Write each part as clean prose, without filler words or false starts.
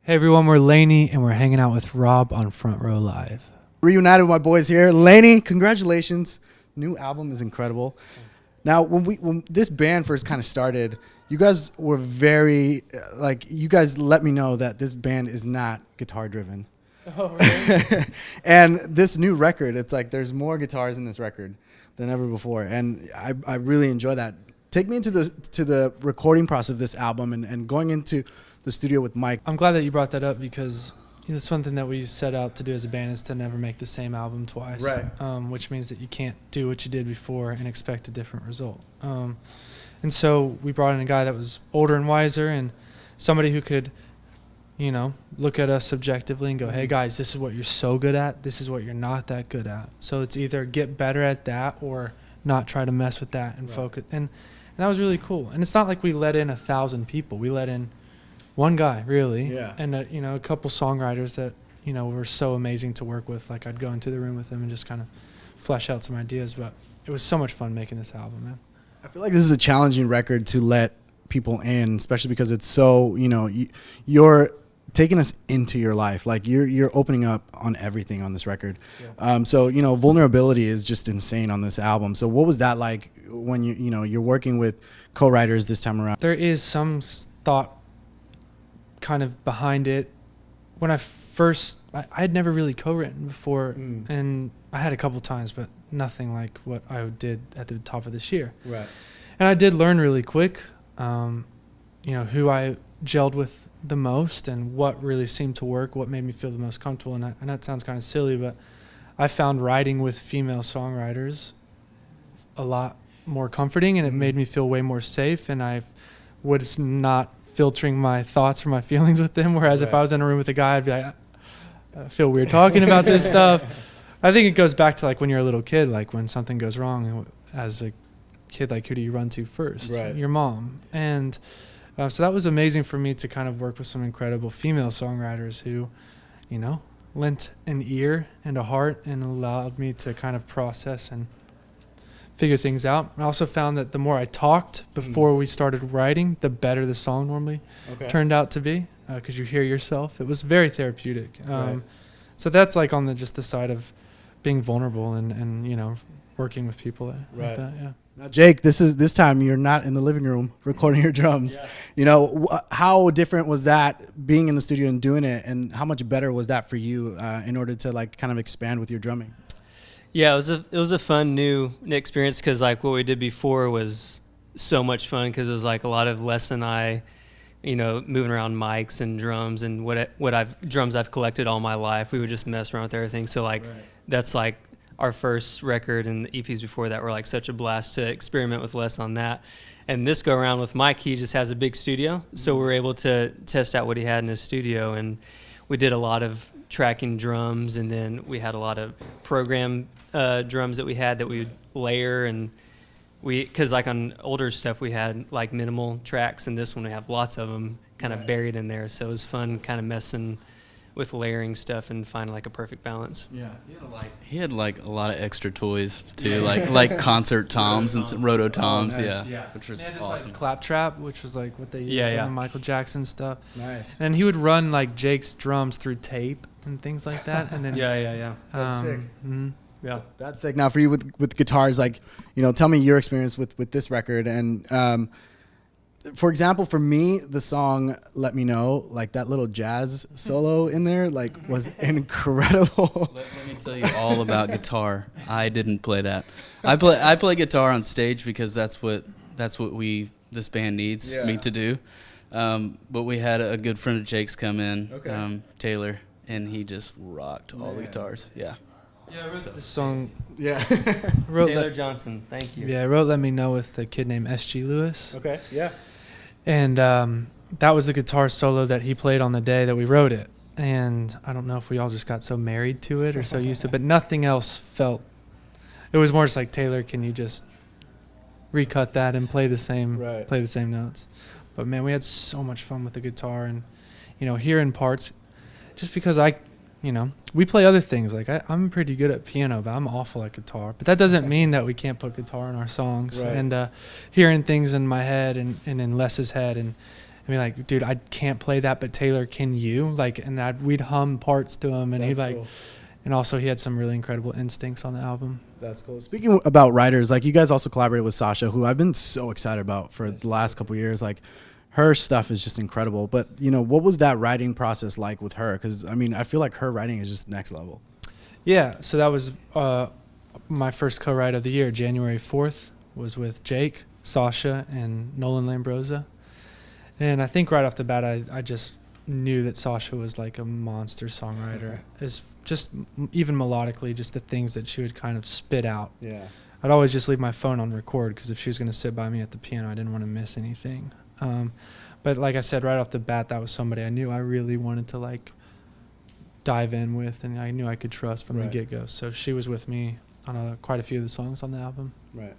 Hey everyone, we're LANY and we're hanging out with Rob on Front Row Live. Reunited with my boys here. LANY, congratulations. New album is incredible. Now, when this band first kind of started, you guys were very, you guys let me know that this band is not guitar driven. Oh, really? And this new record, it's like there's more guitars in this record than ever before. And I really enjoy that. Take me into the recording process of this album and going into the studio with Mike. I'm glad that you brought that up because it's one thing that we set out to do as a band is to never make the same album twice. Right. Which means that you can't do what you did before and expect a different result. And so we brought in a guy that was older and wiser and somebody who could, look at us subjectively and go, hey guys, this is what you're so good at. This is what you're not that good at. So it's either get better at that or not try to mess with that and focus. And that was really cool. And it's not like we let in 1,000 people. We let in one guy, really, and a couple songwriters that were so amazing to work with. Like I'd go into the room with them and just kind of flesh out some ideas. But it was so much fun making this album, man. I feel like this is a challenging record to let people in, especially because it's so you're taking us into your life. Like you're opening up on everything on this record. Yeah. So vulnerability is just insane on this album. So what was that like when you're working with co-writers this time around? There is some thought kind of behind it. When I had never really co-written before, and I had a couple times, but nothing like what I did at the top of this year. Right. And I did learn really quick, who I gelled with the most and what really seemed to work, what made me feel the most comfortable. And that sounds kind of silly, but I found writing with female songwriters a lot more comforting, and it made me feel way more safe. And I was not filtering my thoughts or my feelings with them. Whereas if I was in a room with a guy, I'd be like, I feel weird talking about this stuff. I think it goes back to like when you're a little kid, like when something goes wrong as a kid, like who do you run to first? Right. Your mom. And so that was amazing for me to kind of work with some incredible female songwriters who, lent an ear and a heart and allowed me to kind of process and figure things out. I also found that the more I talked before we started writing, the better the song normally turned out to be, because you hear yourself. It was very therapeutic. So that's like on the side of being vulnerable and working with people like that. Yeah. Now, Jake, this time you're not in the living room recording your drums. Yeah. How different was that being in the studio and doing it, and how much better was that for you in order to like kind of expand with your drumming? Yeah, it was a fun new experience because like what we did before was so much fun because it was like a lot of Les and I, moving around mics and drums and drums I've collected all my life. We would just mess around with everything. So like that's like our first record, and the EPs before that were like such a blast to experiment with Les on that. And this go around with Mike, he just has a big studio, so we're able to test out what he had in his studio, and we did a lot of tracking drums, and then we had a lot of program drums that we would layer, and because like on older stuff we had like minimal tracks, and this one we have lots of them kind of buried in there, so it was fun kind of messing with layering stuff and finding like a perfect balance. Yeah, he had like a lot of extra toys too, like concert toms and some roto toms, which was awesome. Like claptrap, which was like what they used in the Michael Jackson stuff. Nice. And he would run like Jake's drums through tape and things like that, and then That's sick. Mm-hmm. Yeah, that's sick. Now for you with guitars, like tell me your experience with this record. And for example, for me, the song "Let Me Know," like that little jazz solo in there, like was incredible. Let me tell you all about guitar. I didn't play that. I play guitar on stage because that's what this band needs me to do. But we had a good friend of Jake's come in, Taylor, and he just rocked all the guitars. Yeah. Yeah, I wrote this song. Yeah. Taylor Johnson, thank you. Yeah, I wrote "Let Me Know" with a kid named S.G. Lewis. Okay. Yeah. And that was the guitar solo that he played on the day that we wrote it. And I don't know if we all just got so married to it or so used to it, but nothing else felt. It was more just like, Taylor, can you just recut that and play the same notes? But man, we had so much fun with the guitar, and hearing parts, just because we play other things. Like I'm pretty good at piano, but I'm awful at guitar. But that doesn't mean that we can't put guitar in our songs. Right. And hearing things in my head and in Les's head, and and be like, dude, I can't play that, but Taylor, can you? Like, and we'd hum parts to him, and he'd like, cool. and also he had some really incredible instincts on the album. That's cool. Speaking about writers, like you guys also collaborated with Sasha, who I've been so excited about for the last couple of years. Like her stuff is just incredible. But you know, what was that writing process like with her? Because I mean, I feel like her writing is just next level. Yeah, so that was my first co-write of the year. January 4th was with Jake, Sasha, and Nolan Lambrosa. And I think right off the bat, I just knew that Sasha was like a monster songwriter. It's just even melodically, just the things that she would kind of spit out. Yeah. I'd always just leave my phone on record because if she was going to sit by me at the piano, I didn't want to miss anything. But like I said, right off the bat, that was somebody I knew I really wanted to like dive in with, and I knew I could trust from the get-go. So she was with me on quite a few of the songs on the album. Right.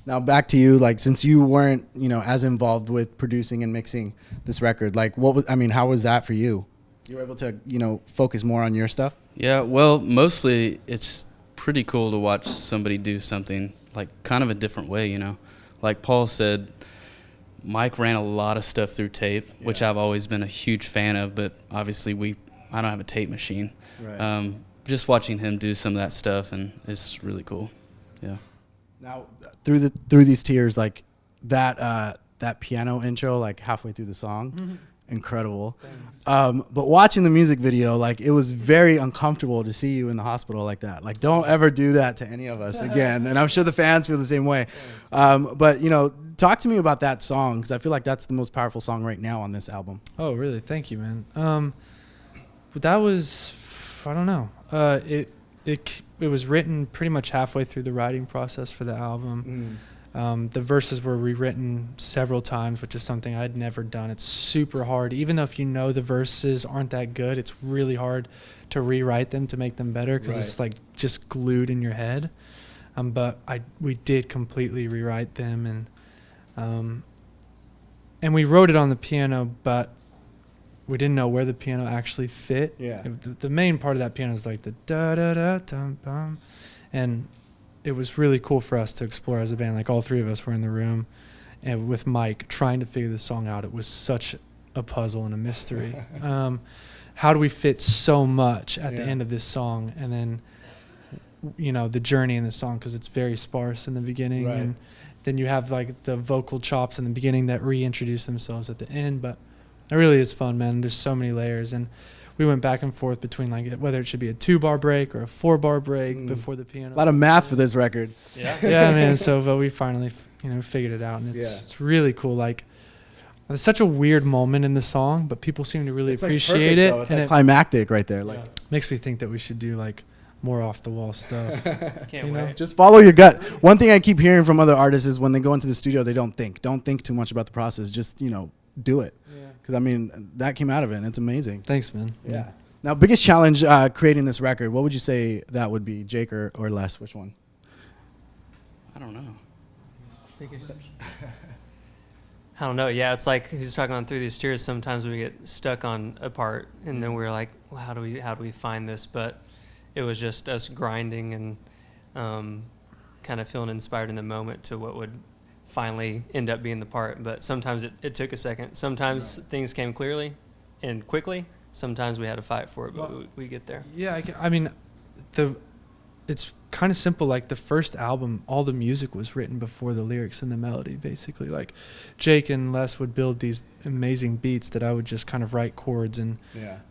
Now back to you, like since you weren't, you know, as involved with producing and mixing this record, like how was that for you? You were able to, you know, focus more on your stuff? Yeah, well, mostly it's pretty cool to watch somebody do something like kind of a different way, you know. Like Paul said, Mike ran a lot of stuff through tape, which I've always been a huge fan of, but obviously I don't have a tape machine. Right. Just watching him do some of that stuff and it's really cool. Yeah. Now through these tears, like that piano intro, like halfway through the song, incredible. But watching the music video, like it was very uncomfortable to see you in the hospital like that. Like don't ever do that to any of us again. And I'm sure the fans feel the same way. But you know, talk to me about that song because I feel like that's the most powerful song right now on this album. Oh, really? Thank you, man. But that was, I don't know. It was written pretty much halfway through the writing process for the album. The verses were rewritten several times, which is something I'd never done. It's super hard. Even though if you know the verses aren't that good, it's really hard to rewrite them to make them better because it's like just glued in your head. But we did completely rewrite them, and we wrote it on the piano, but we didn't know where the piano actually fit. Yeah. The main part of that piano is like the da-da-da-dum-bum. And it was really cool for us to explore as a band. Like all three of us were in the room and with Mike trying to figure this song out. It was such a puzzle and a mystery. How do we fit so much at the end of this song? And then, you know, the journey in the song, because it's very sparse in the beginning. Right. And then you have like the vocal chops in the beginning that reintroduce themselves at the end. But it really is fun, man. There's so many layers, and we went back and forth between like whether it should be a 2-bar break or a 4-bar break before the piano. A lot of math for this record. Yeah, man. So, but we finally, you know, figured it out, and it's really cool. Like, it's such a weird moment in the song, but people seem to really appreciate it. It's like climactic right there. Like, makes me think that we should do like more off the wall stuff. Can't wait. just follow your gut. One thing I keep hearing from other artists is when they go into the studio, they don't think too much about the process. Just, you know, do it. Because I mean, that came out of it, and it's amazing. Thanks, man. Yeah. Now, biggest challenge creating this record, what would you say that would be, Jake or Les? Which one? I don't know. I don't know. Yeah, it's like he's talking on Through These Tears. Sometimes we get stuck on a part, and then we're like, well, how do we find this? But it was just us grinding and kind of feeling inspired in the moment to what would finally end up being the part. But sometimes it took a second. Sometimes things came clearly and quickly. Sometimes we had to fight for it, but we get there. Yeah, I mean, it's kind of simple. Like the first album, all the music was written before the lyrics and the melody, basically. Like Jake and Les would build these amazing beats that I would just kind of write chords and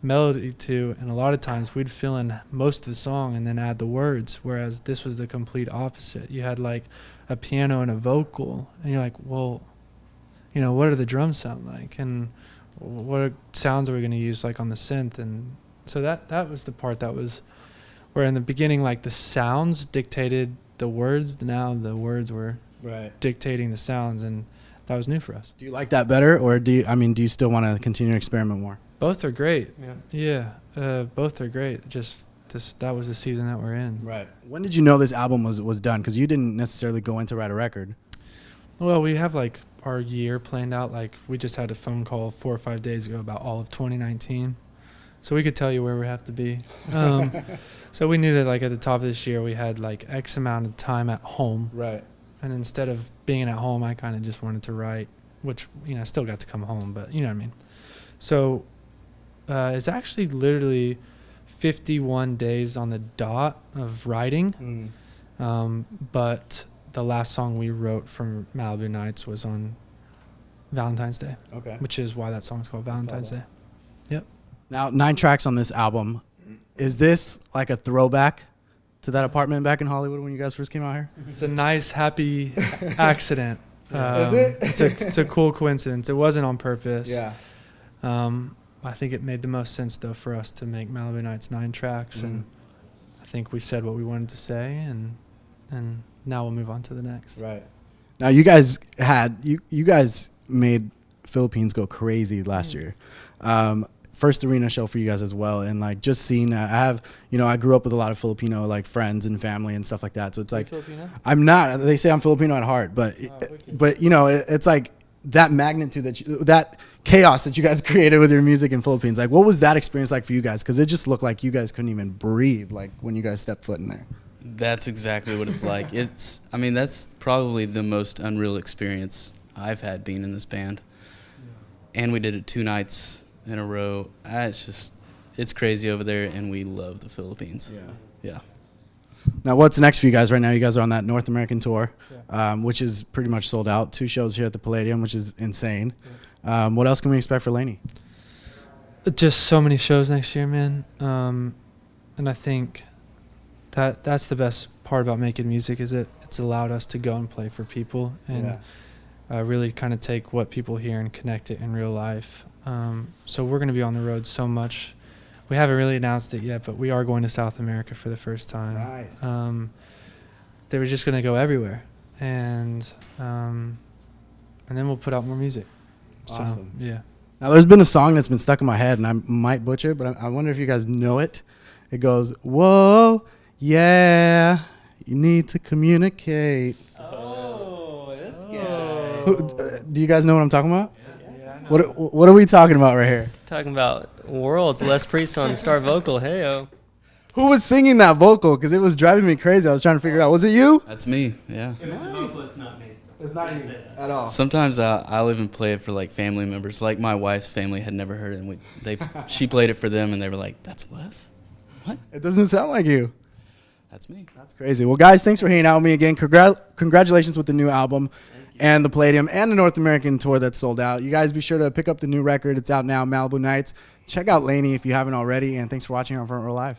melody to, and a lot of times we'd fill in most of the song and then add the words, whereas this was the complete opposite. You had like a piano and a vocal, and you're like, well, you know, what do the drums sound like, and what sounds are we going to use like on the synth? And so that was the part that was where in the beginning, like the sounds dictated the words. Now the words were dictating the sounds, and that was new for us. Do you like that better, or do you still want to continue to experiment more? Both are great. Yeah. Both are great. Just that was the season that we're in. Right. When did you know this album was done? Because you didn't necessarily go in to write a record. Well, we have like our year planned out. Like we just had a phone call 4 or 5 days ago about all of 2019. So we could tell you where we have to be. So we knew that like at the top of this year we had like X amount of time at home. Right. And instead of being at home, I kind of just wanted to write which, you know, I still got to come home, but you know what I mean. So it's actually literally 51 days on the dot of writing. But the last song we wrote from Malibu Nights was on Valentine's Day, Okay. which is why that song's called Valentine's Day. Yep. Now, 9 tracks on this album. Is this like a throwback to that apartment back in Hollywood when you guys first came out here? It's a nice, happy accident. Is it? It's a cool coincidence. It wasn't on purpose. Yeah. I think it made the most sense, though, for us to make Malibu Nights 9 tracks, and I think we said what we wanted to say, and now we'll move on to the next. Right. Now, you guys made Philippines go crazy last year. First arena show for you guys as well, and like just seeing that, I grew up with a lot of Filipino like friends and family and stuff like that, so it's like Filipino? I'm not. They say I'm Filipino at heart, but you know, it's like that magnitude that chaos that you guys created with your music in Philippines. Like, what was that experience like for you guys? Because it just looked like you guys couldn't even breathe, like when you guys stepped foot in there. That's exactly what it's like. I mean, that's probably the most unreal experience I've had being in this band. And we did it 2 nights in a row. It's crazy over there, and we love the Philippines. Yeah. Now, what's next for you guys right now? You guys are on that North American tour, which is pretty much sold out. 2 shows here at the Palladium, which is insane. What else can we expect for LANY? Just so many shows next year, man. And I think that's the best part about making music, is it's allowed us to go and play for people and really kind of take what people hear and connect it in real life. So we're going to be on the road so much. We haven't really announced it yet, but we are going to South America for the first time. Nice. They were just going to go everywhere, and then we'll put out more music. Awesome. So, yeah. Now, there's been a song that's been stuck in my head, and I might butcher it, but I wonder if you guys know it. It goes, "Whoa, yeah, you need to communicate." Oh, this guy. Do you guys know what I'm talking about? What are we talking about right here? Talking about worlds, Les Priest on star vocal. Heyo. Who was singing that vocal? Because it was driving me crazy. I was trying to figure out. Was it you? That's me, yeah. If it's a vocal, it's not me. It's not you at all. Sometimes I'll even play it for like family members. Like my wife's family had never heard it, and she played it for them, and they were like, "That's Wes? What? It doesn't sound like you." That's me." That's crazy. Well, guys, thanks for hanging out with me again. Congratulations with the new album and the Palladium and the North American tour that's sold out. You guys be sure to pick up the new record. It's out now, Malibu Nights. Check out LANY if you haven't already, and thanks for watching on Front Row Live.